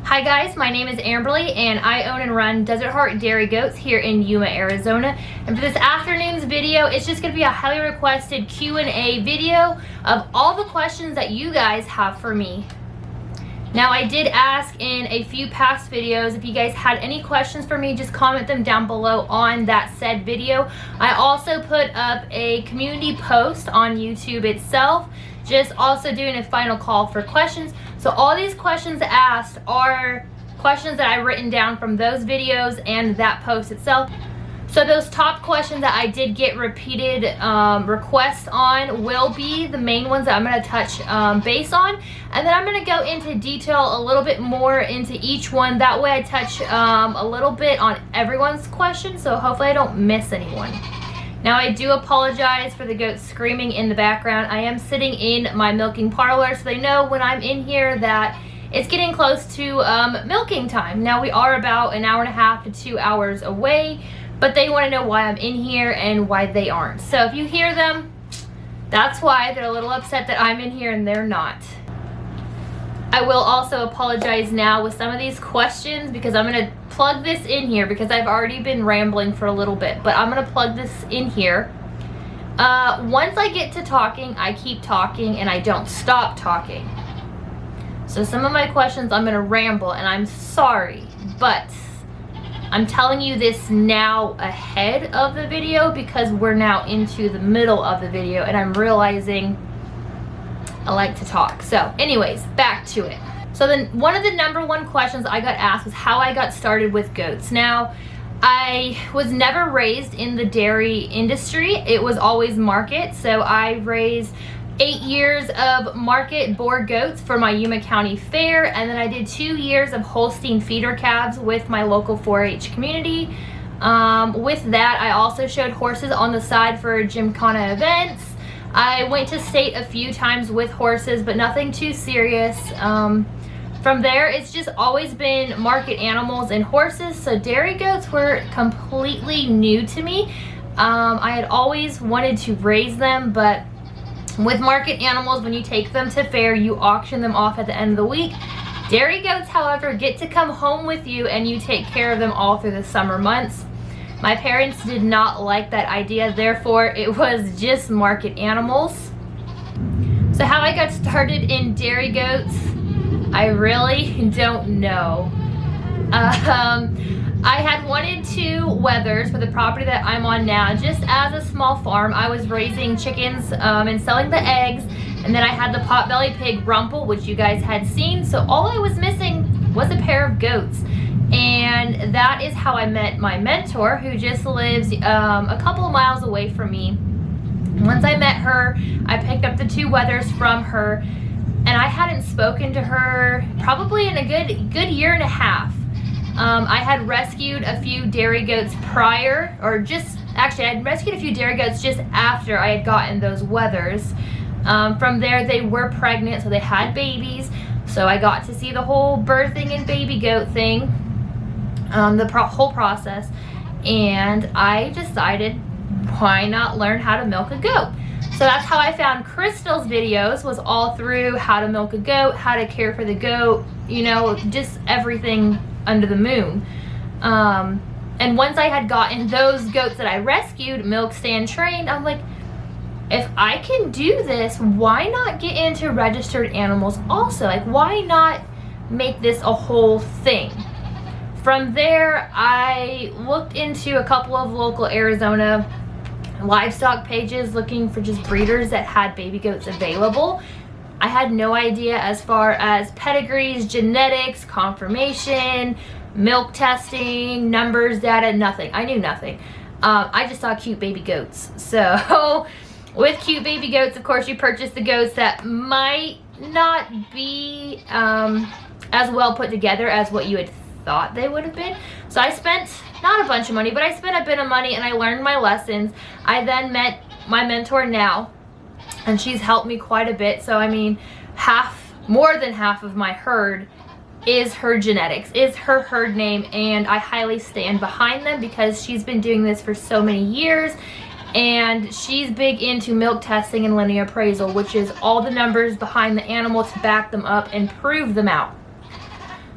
Hi guys, my name is Amberly and I own and run DesertHardt dairy goats here in Yuma, Arizona. And for this afternoon's video, it's just going to be a highly requested Q&A video of all the questions that you guys have for me. Now, I did ask in a few past videos if you guys had any questions for me, just comment them down below on that said video. I also put up a community post on YouTube itself, just also doing a final call for questions. So all these questions asked are questions that I've written down from those videos and that post itself. So those top questions that I did get repeated requests on will be the main ones that I'm going to touch base on. And then I'm going to go into detail a little bit more into each one. That way I touch a little bit on everyone's question, so hopefully I don't miss anyone. Now, I do apologize for the goats screaming in the background. I am sitting in my milking parlor, so they know when I'm in here that it's getting close to milking time. Now, we are about an hour and a half to 2 hours away, but they want to know why I'm in here and why they aren't. So if you hear them, that's why. They're a little upset that I'm in here and they're not. I will also apologize now with some of these questions because I'm going to plug this in here because I've already been rambling for a little bit, but I'm going to plug this in here. Once I get to talking, I keep talking and I don't stop talking. So some of my questions I'm going to ramble, and I'm sorry, but I'm telling you this now ahead of the video because we're now into the middle of the video and I'm realizing I like to talk. So anyways, back to it. So then one of the #1 questions I got asked was how I got started with goats. Now, I was never raised in the dairy industry. It was always market. So I raised 8 years of market boar goats for my Yuma County Fair, and then I did 2 years of Holstein feeder calves with my local 4-H community. With that, I also showed horses on the side for gymkhana events. I went to state a few times with horses, but nothing too serious. From there, it's just always been market animals and horses, so dairy goats were completely new to me. I had always wanted to raise them, but with market animals, when you take them to fair, you auction them off at the end of the week. Dairy goats, however, get to come home with you and you take care of them all through the summer months. My parents did not like that idea, therefore it was just market animals. So how I got started in dairy goats, I really don't know. I had wanted 2 wethers for the property that I'm on now. Just as a small farm, I was raising chickens and selling the eggs, and then I had the potbelly pig Rumple, which you guys had seen. So all I was missing was a pair of goats. And that is how I met my mentor, who just lives a couple of miles away from me. Once I met her, I picked up the 2 wethers from her, and I hadn't spoken to her probably in a good year and a half. I had rescued a few dairy goats prior, or just, actually I had rescued a few dairy goats just after I had gotten those wethers. From there, they were pregnant, so they had babies. So I got to see the whole birthing and baby goat thing, the whole process, and I decided, why not learn how to milk a goat? So that's how I found Crystal's videos, was all through how to milk a goat, how to care for the goat, you know, just everything under the moon. And once I had gotten those goats that I rescued, milk stand trained, I'm like, if I can do this, why not get into registered animals also? Like, why not make this a whole thing? From there, I looked into a couple of local Arizona livestock pages looking for just breeders that had baby goats available. I had no idea as far as pedigrees, genetics, confirmation, milk testing, numbers, data, nothing. I knew nothing. I just saw cute baby goats. So with cute baby goats, of course, you purchase the goats that might not be as well put together as what you had thought they would have been. So I spent not a bunch of money, but I spent a bit of money and I learned my lessons. I then met my mentor now, and she's helped me quite a bit. So I mean, more than half of my herd is her genetics, is her herd name, and I highly stand behind them because she's been doing this for so many years, and she's big into milk testing and linear appraisal, which is all the numbers behind the animal to back them up and prove them out.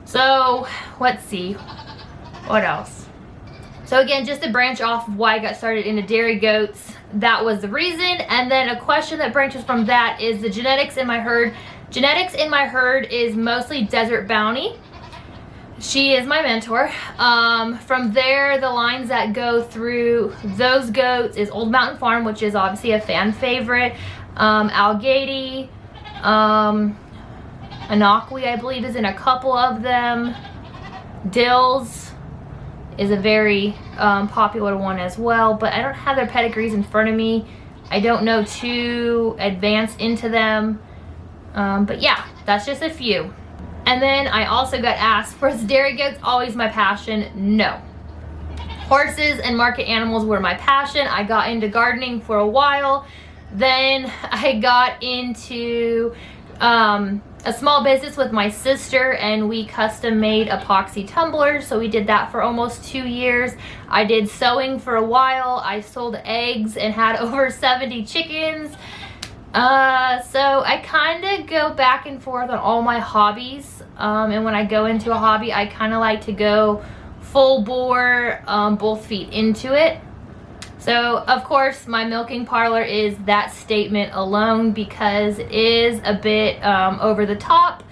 So let's see, what else? So again, just to branch off of why I got started into dairy goats, that was the reason. And then a question that branches from that is the genetics in my herd. Genetics in my herd is mostly Desert Bounty. She is my mentor. From there, the lines that go through those goats is Old Mountain Farm, which is obviously a fan favorite. ADGA, Anakwi, I believe, is in a couple of them. Dills is a very popular one as well, but I don't have their pedigrees in front of me. I don't know too advanced into them. But yeah, that's just a few. And then I also got asked, was dairy goats always my passion? No. Horses and market animals were my passion. I got into gardening for a while. Then I got into a small business with my sister, and we custom made epoxy tumblers. So we did that for almost 2 years. I did sewing for a while. I sold eggs and had over 70 chickens. So I kind of go back and forth on all my hobbies. And when I go into a hobby, I kind of like to go full bore, both feet into it. So of course my milking parlor is that statement alone, because it is a bit over the top.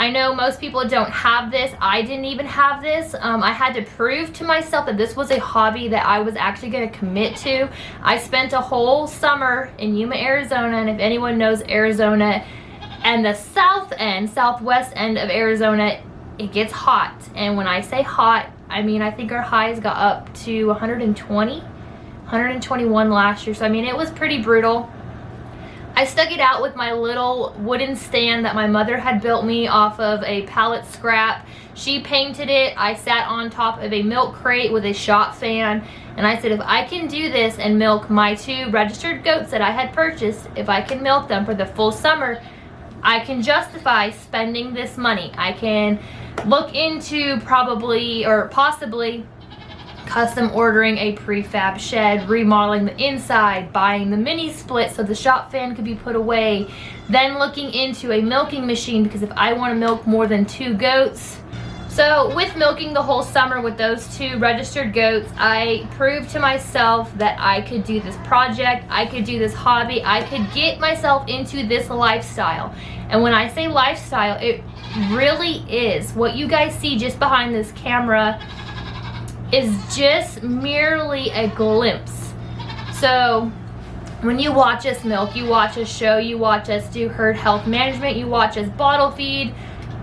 I know most people don't have this. I didn't even have this. I had to prove to myself that this was a hobby that I was actually going to commit to. I spent a whole summer in Yuma, Arizona, and if anyone knows Arizona and the southwest end of Arizona, it gets hot. And when I say hot, I mean, I think our highs got up to 120, 121 last year. So I mean, it was pretty brutal. I stuck it out with my little wooden stand that my mother had built me off of a pallet scrap. She painted it. I sat on top of a milk crate with a shop fan, and I said, if I can do this and milk my 2 registered goats that I had purchased, if I can milk them for the full summer, I can justify spending this money. I can look into probably or possibly custom ordering a prefab shed, remodeling the inside, buying the mini split so the shop fan could be put away, then looking into a milking machine, because if I want to milk more than 2 goats. So with milking the whole summer with those 2 registered goats, I proved to myself that I could do this project, I could do this hobby, I could get myself into this lifestyle. And when I say lifestyle, it really is. What you guys see just behind this camera is just merely a glimpse. So when you watch us milk, you watch us show, you watch us do herd health management, you watch us bottle feed,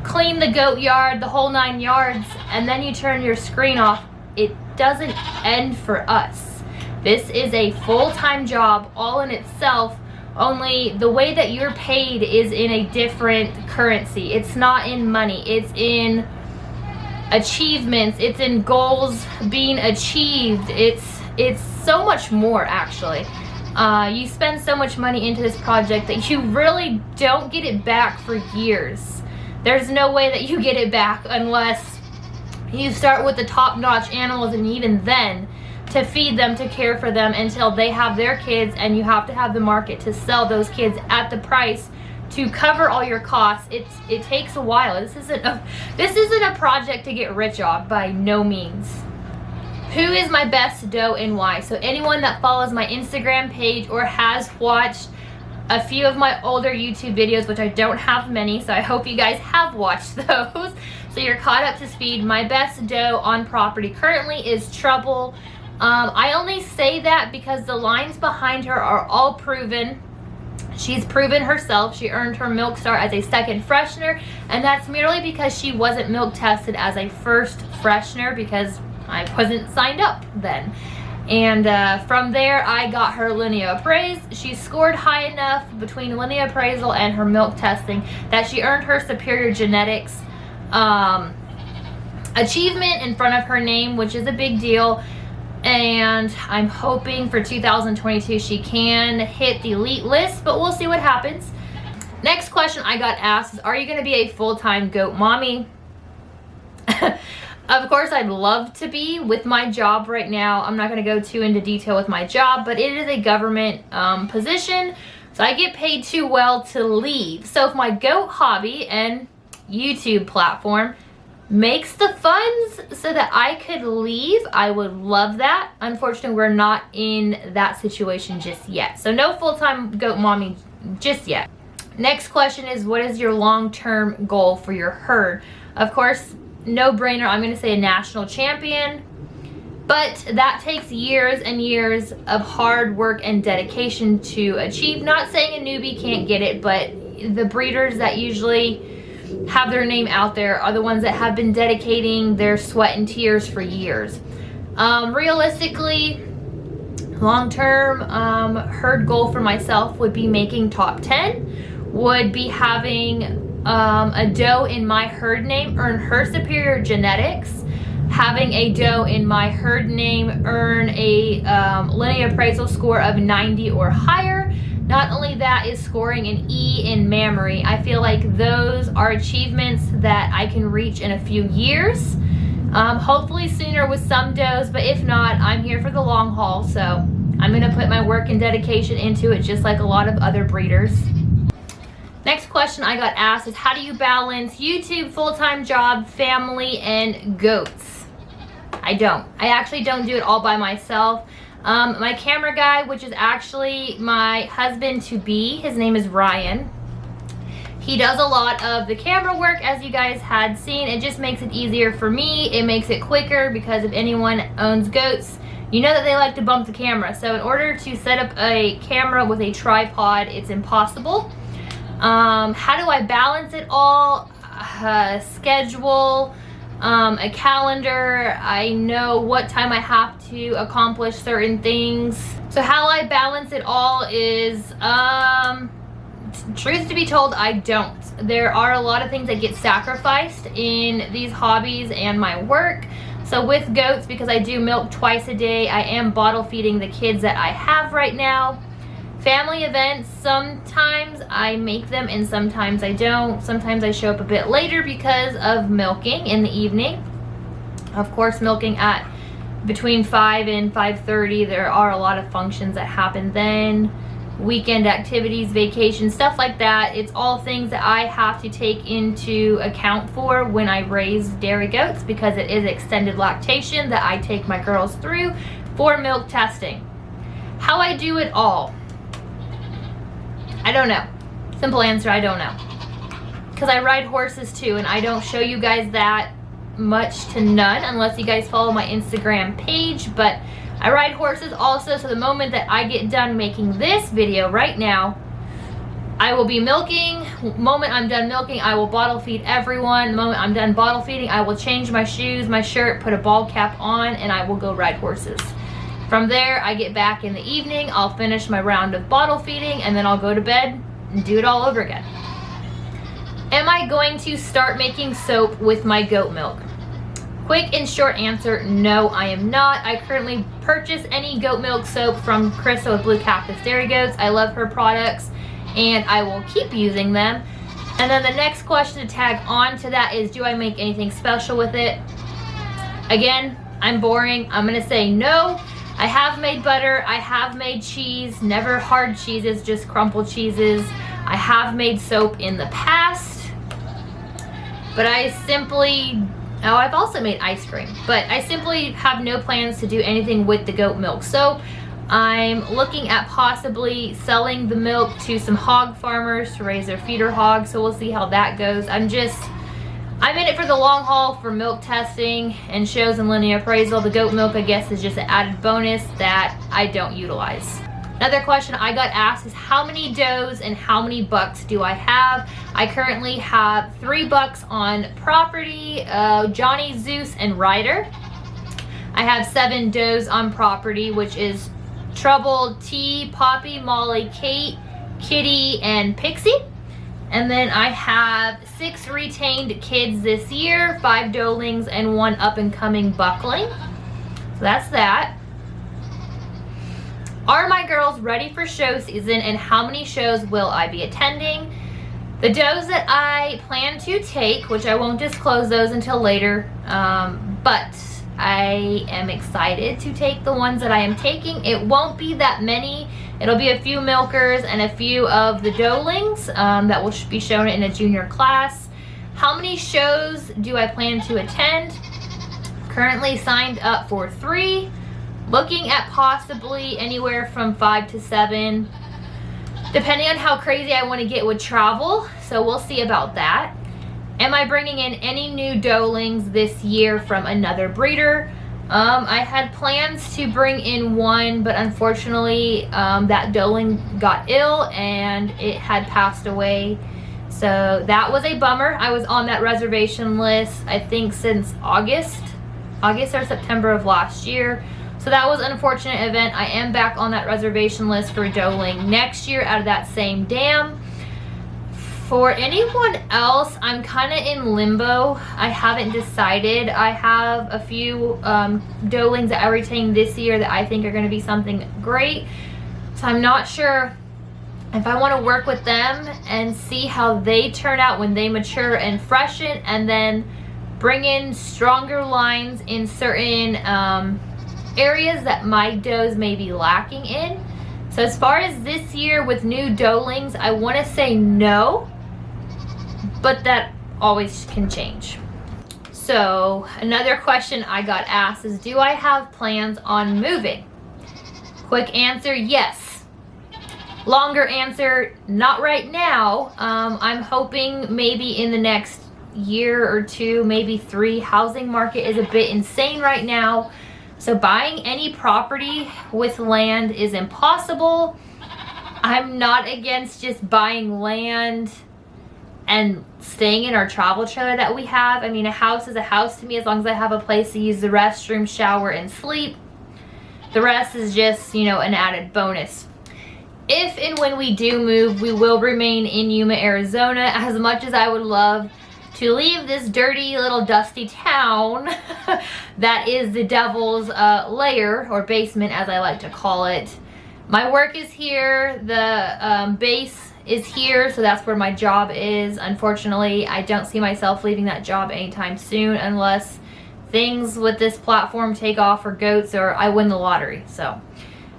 clean the goat yard, the whole 9 yards, and then you turn your screen off, it doesn't end for us. This is a full-time job all in itself, only the way that you're paid is in a different currency. It's not in money, it's in achievements, it's in goals being achieved. It's so much more, actually. You spend so much money into this project that you really don't get it back for years. There's no way that you get it back unless you start with the top-notch animals, and even then, to feed them, to care for them until they have their kids, and you have to have the market to sell those kids at the price to cover all your costs. It takes a while. This isn't a project to get rich off, by no means. Who is my best doe and why? So anyone that follows my Instagram page or has watched a few of my older YouTube videos, which I don't have many, so I hope you guys have watched those, so you're caught up to speed. My best doe on property currently is Trouble. I only say that because the lines behind her are all proven. She's proven herself. She earned her milk star as a second freshener, and that's merely because she wasn't milk tested as a first freshener, because I wasn't signed up then. And from there, I got her Linear Appraisal. She scored high enough between Linear Appraisal and her milk testing that she earned her superior genetics achievement in front of her name, which is a big deal. And I'm hoping for 2022 she can hit the elite list, but we'll see what happens. Next question I got asked is, are you going to be a full-time goat mommy? Of course, I'd love to be. With my job right now, I'm not going to go too into detail with my job, but it is a government position, so I get paid too well to leave. So if my goat hobby and YouTube platform makes the funds so that I could leave, I would love that. Unfortunately, we're not in that situation just yet. So no full-time goat mommy just yet. Next question is, what is your long-term goal for your herd? Of course, no brainer, I'm gonna say a national champion, but that takes years and years of hard work and dedication to achieve. Not saying a newbie can't get it, but the breeders that usually have their name out there are the ones that have been dedicating their sweat and tears for years. Realistically, long-term herd goal for myself would be making top 10, would be having a doe in my herd name earn her superior genetics, having a doe in my herd name earn a linear appraisal score of 90 or higher. Not only that, is scoring an E in mammary. I feel like those are achievements that I can reach in a few years. Hopefully sooner with some does, but if not, I'm here for the long haul, so I'm gonna put my work and dedication into it just like a lot of other breeders. Next question I got asked is, how do you balance YouTube, full-time job, family, and goats? I actually don't do it all by myself. My camera guy, which is actually my husband-to-be, his name is Ryan. He does a lot of the camera work, as you guys had seen. It just makes it easier for me. It makes it quicker because if anyone owns goats, you know that they like to bump the camera. So in order to set up a camera with a tripod, it's impossible. How do I balance it all? Schedule, a calendar. I know what time I have to accomplish certain things. So how I balance it all is, truth to be told, I don't. There are a lot of things that get sacrificed in these hobbies and my work. So with goats, because I do milk twice a day, I am bottle feeding the kids that I have right now. Family events, sometimes I make them and sometimes I don't. Sometimes I show up a bit later because of milking in the evening. Of course, milking at between 5 and 5:30. There are a lot of functions that happen then. Weekend activities, vacations, stuff like that. It's all things that I have to take into account for when I raise dairy goats, because it is extended lactation that I take my girls through for milk testing. How I do it all, I don't know. Simple answer, I don't know. Because I ride horses too, and I don't show you guys that much to none unless you guys follow my Instagram page, but I ride horses also. So the moment that I get done making this video right now, I will be milking. The moment I'm done milking, I will bottle feed everyone. The moment I'm done bottle feeding, I will change my shoes, my shirt, put a ball cap on, and I will go ride horses. From there, I get back in the evening, I'll finish my round of bottle feeding, and then I'll go to bed and do it all over again. Am I going to start making soap with my goat milk? Quick and short answer, no, I am not. I currently purchase any goat milk soap from Krista with Blue Cactus Dairy Goats. I love her products and I will keep using them. And then the next question to tag on to that is, do I make anything special with it? Again, I'm boring. I'm gonna say no. I have made butter, I have made cheese, never hard cheeses, just crumpled cheeses. I have made soap in the past, but I've also made ice cream, but I simply have no plans to do anything with the goat milk soap. I'm looking at possibly selling the milk to some hog farmers to raise their feeder hogs, so we'll see how that goes. I'm in it for the long haul for milk testing and shows and linear appraisal. The goat milk, I guess, is just an added bonus that I don't utilize. Another question I got asked is, how many does and how many bucks do I have? I currently have 3 bucks on property, Johnny, Zeus, and Ryder. I have 7 does on property, which is Trouble, T, Poppy, Molly, Kate, Kitty, and Pixie. And then I have 6 retained kids this year, 5 doelings, and 1 up-and-coming buckling. So that's that. Are my girls ready for show season, and how many shows will I be attending? The does that I plan to take, which I won't disclose those until later, but I am excited to take the ones that I am taking. It won't be that many. It'll be a few milkers and a few of the doelings that will be shown in a junior class. How many shows do I plan to attend? Currently signed up for 3. Looking at possibly anywhere from 5 to 7, depending on how crazy I want to get with travel. So we'll see about that. Am I bringing in any new doelings this year from another breeder? I had plans to bring in one, but unfortunately that doeling got ill and it had passed away. So that was a bummer. I was on that reservation list, I think since August or September of last year. So that was an unfortunate event. I am back on that reservation list for doeling next year out of that same dam. For anyone else, I'm kind of in limbo. I haven't decided. I have a few doelings that I retained this year that I think are going to be something great. So I'm not sure if I want to work with them and see how they turn out when they mature and freshen, and then bring in stronger lines in certain areas that my does may be lacking in. So as far as this year with new doelings, I want to say no, but that always can change. So another question I got asked is, do I have plans on moving? Quick answer, yes. Longer answer, not right now. I'm hoping maybe in the next year or 2, maybe 3. Housing market is a bit insane right now. So buying any property with land is impossible. I'm not against just buying land and staying in our travel trailer that we have. I mean, a house is a house to me as long as I have a place to use the restroom, shower, and sleep. The rest is just, you know, an added bonus. If and when we do move, we will remain in Yuma, Arizona. As much as I would love to leave this dirty little dusty town that is the devil's lair, or basement as I like to call it. My work is here, the base is here, so that's where my job is. Unfortunately, I don't see myself leaving that job anytime soon unless things with this platform take off for goats or I win the lottery. So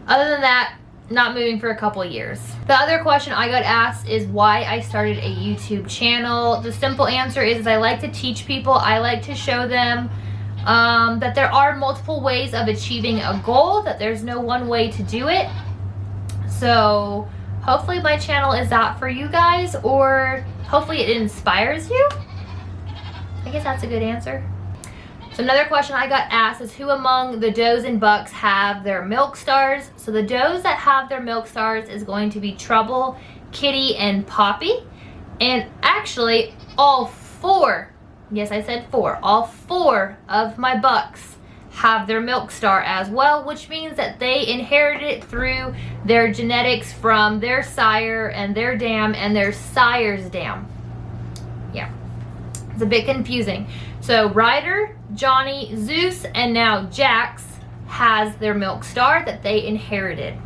other than that, not moving for a couple of years. The other question I got asked is why I started a YouTube channel. The simple answer is I like to teach people. I like to show them that there are multiple ways of achieving a goal, that there's no one way to do it. So hopefully my channel is that for you guys, or hopefully it inspires you. I guess that's a good answer. So another question I got asked is, who among the does and bucks have their milk stars? So the does that have their milk stars is going to be Trouble, Kitty, and Poppy. And actually all 4, yes I said 4, all 4 of my bucks have their milk star as well, which means that they inherited it through their genetics from their sire and their dam and their sire's dam. Yeah, it's a bit confusing. So Ryder, Johnny, Zeus, and now Jax has their milk star that they inherited.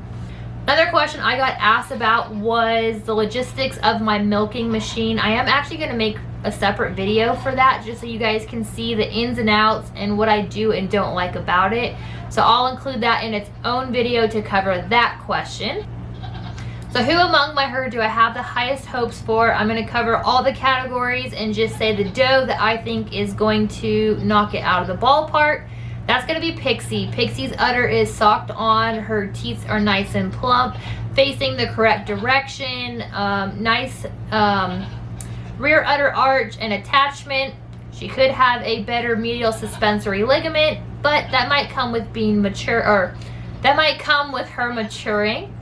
Another question I got asked about was the logistics of my milking machine. I am actually going to make a separate video for that just so you guys can see the ins and outs and what I do and don't like about it. So I'll include that in its own video to cover that question. So who among my herd do I have the highest hopes for? I'm going to cover all the categories and just say the doe that I think is going to knock it out of the ballpark. That's going to be Pixie. Pixie's udder is socked on. Her teeth are nice and plump, facing the correct direction. Nice rear udder arch and attachment. She could have a better medial suspensory ligament, but that might come with being mature, or that might come with her maturing.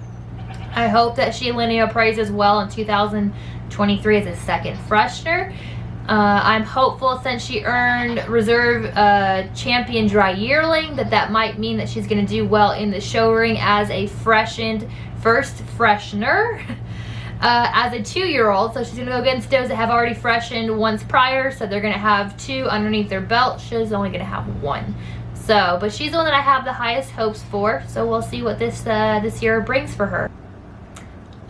I hope that she linear appraises well in 2023 as a second freshener. I'm hopeful, since she earned reserve champion dry yearling, that might mean that she's going to do well in the show ring as a freshened first freshener. As a 2-year-old, so she's going to go against does that have already freshened once prior, so they're going to have 2 underneath their belt. She's only going to have 1. So, but she's the one that I have the highest hopes for, so we'll see what this year brings for her.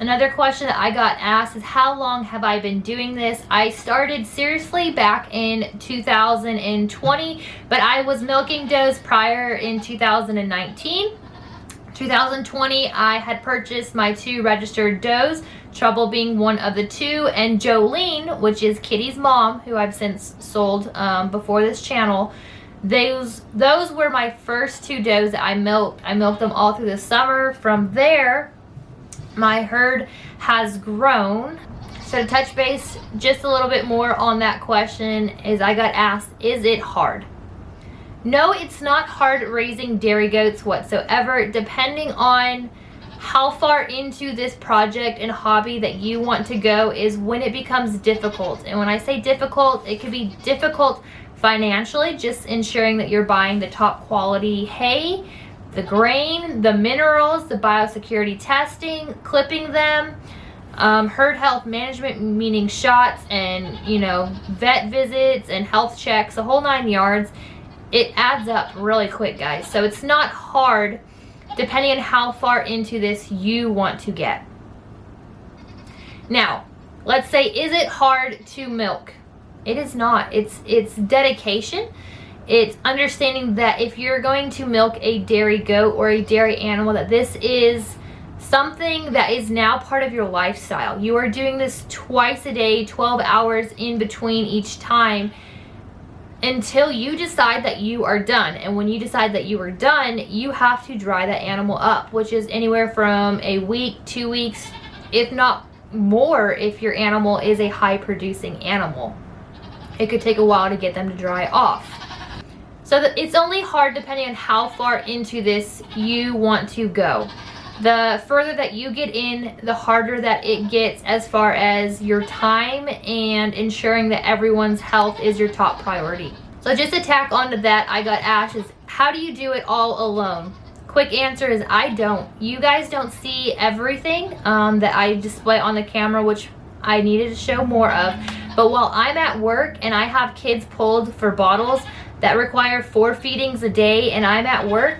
Another question that I got asked is, how long have I been doing this? I started seriously back in 2020, but I was milking does prior in 2019. 2020, I had purchased my 2 registered does, Trouble being one of the two, and Jolene, which is Kitty's mom, who I've since sold before this channel. Those were my first two does that I milked. I milked them all through the summer. From there, my herd has grown. So to touch base just a little bit more on that question, is I got asked, is it hard? No, it's not hard raising dairy goats whatsoever, depending on how far into this project and hobby that you want to go is when it becomes difficult. And when I say difficult, it could be difficult financially, just ensuring that you're buying the top quality hay, the grain, the minerals, the biosecurity testing, clipping them, herd health management, meaning shots and, you know, vet visits and health checks, the whole 9 yards. It adds up really quick, guys. So it's not hard depending on how far into this you want to get. Now, let's say, is it hard to milk? It is not. It's dedication. It's understanding that if you're going to milk a dairy goat or a dairy animal, that this is something that is now part of your lifestyle. You are doing this twice a day, 12 hours in between each time, until you decide that you are done. And when you decide that you are done, you have to dry that animal up, which is anywhere from a week, 2 weeks, if not more, if your animal is a high producing animal. It could take a while to get them to dry off. So it's only hard depending on how far into this you want to go. The further that you get in, the harder that it gets as far as your time and ensuring that everyone's health is your top priority. So just to tack onto that, I got asked, is how do you do it all alone? Quick answer is I don't. You guys don't see everything that I display on the camera, which I needed to show more of. But while I'm at work and I have kids pulled for bottles that require 4 feedings a day, and I'm at work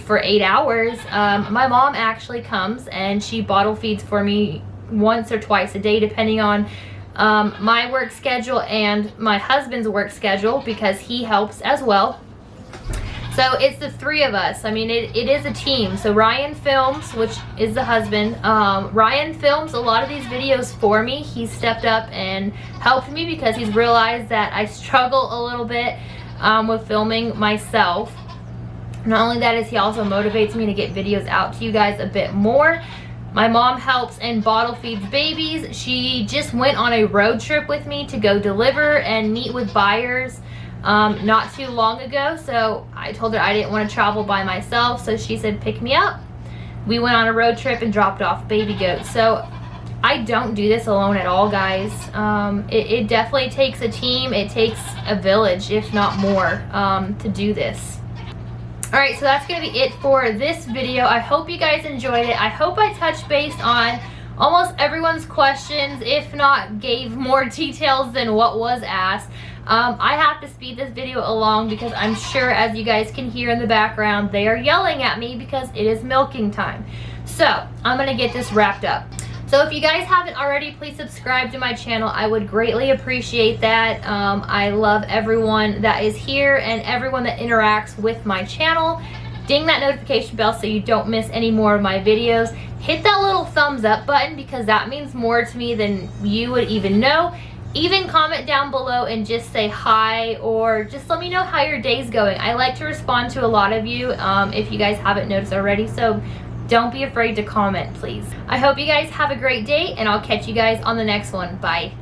for 8 hours, my mom actually comes and she bottle feeds for me once or twice a day, depending on my work schedule and my husband's work schedule, because he helps as well. So it's the 3 of us. I mean, it is a team. So Ryan films, which is the husband. Ryan films a lot of these videos for me. He stepped up and helped me because he's realized that I struggle a little bit with filming myself. Not only that, is he also motivates me to get videos out to you guys a bit more. My mom helps and bottle feeds babies. She just went on a road trip with me to go deliver and meet with buyers not too long ago. So I told her I didn't want to travel by myself, so she said pick me up. We went on a road trip and dropped off baby goats. So I don't do this alone at all, guys. It definitely takes a team. It takes a village, if not more, to do this. Alright, so that's going to be it for this video. I hope you guys enjoyed it. I hope I touched base on almost everyone's questions, if not gave more details than what was asked. I have to speed this video along because I'm sure, as you guys can hear in the background, they are yelling at me because it is milking time. So I'm going to get this wrapped up. So if you guys haven't already, please subscribe to my channel. I would greatly appreciate that. I love everyone that is here and everyone that interacts with my channel. Ding that notification bell so you don't miss any more of my videos. Hit that little thumbs up button because that means more to me than you would even know. Even comment down below and just say hi, or just let me know how your day's going. I like to respond to a lot of you if you guys haven't noticed already. So don't be afraid to comment, please. I hope you guys have a great day, and I'll catch you guys on the next one. Bye.